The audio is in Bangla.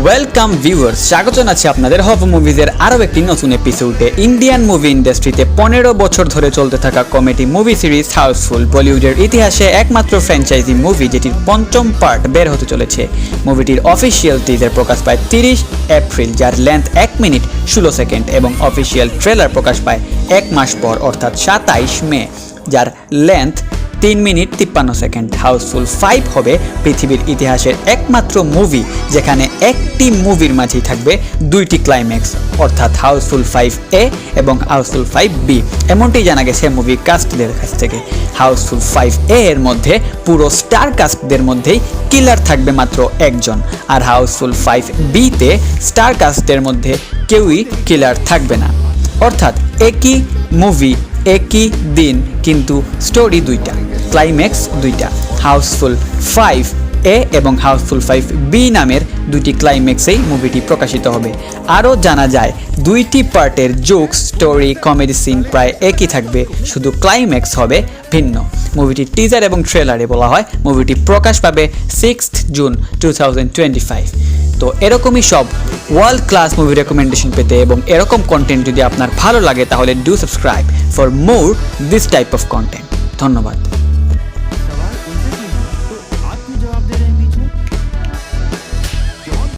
ওয়েলকাম ভিউয়ার্স, স্বাগত জানাচ্ছি আপনাদের হব মুভিজের আরও একটি নতুন এপিসোডে। ইন্ডিয়ান মুভি ইন্ডাস্ট্রিতে 15 বছর ধরে চলতে থাকা কমেডি মুভি সিরিজ হাউসফুল বলিউডের ইতিহাসে একমাত্র ফ্র্যাঞ্চাইজি মুভি যেটির পঞ্চম পার্ট বের হতে চলেছে। মুভিটির অফিসিয়াল টিজার প্রকাশ পায় 30 এপ্রিল, যার লেন্থ 1 মিনিট 16 সেকেন্ড, এবং অফিসিয়াল ট্রেলার প্রকাশ পায় 1 মাস পর অর্থাৎ 27 মে, যার লেন্থ 3 মিনিট 53 সেকেন্ড। হাউসফুল 5 হবে পৃথিবীর ইতিহাসের একমাত্র মুভি যেখানে একটি মুভির মাঝেই থাকবে দুইটি ক্লাইম্যাক্স, অর্থাৎ হাউসফুল 5A এবং হাউসফুল 5B। এমনটি জানা গেছে মুভি কাস্টদের কাছ থেকে। হাউসফুল 5A এর মধ্যে পুরো স্টার কাস্টদের মধ্যেই কিলার থাকবে মাত্র একজন, আর হাউসফুল 5B-তে স্টার কাস্টদের মধ্যে কেউই কিলার থাকবে না। অর্থাৎ একই মুভি, একই দিন, কিন্তু স্টোরি দুইটা, ক্লাইম্যাক্স দুইটা। হাউসফুল 5A এবং হাউসফুল 5B নামের দুইটি ক্লাইম্যাক্সেই মুভিটি প্রকাশিত হবে। আরও জানা যায় দুইটি পার্টের জোকস, স্টোরি, কমেডি সিন প্রায় একই থাকবে, শুধু ক্লাইম্যাক্স হবে ভিন্ন। মুভিটির টিজার এবং ট্রেলারে বলা হয় মুভিটি প্রকাশ পাবে 6 জুন 2025। তো এরকমই সব ওয়ার্ল্ড ক্লাস মুভি রেকমেন্ডেশন পেতে এবং এরকম কন্টেন্ট যদি আপনার ভালো লাগে তাহলে do subscribe for more this type of content. ধন্যবাদ।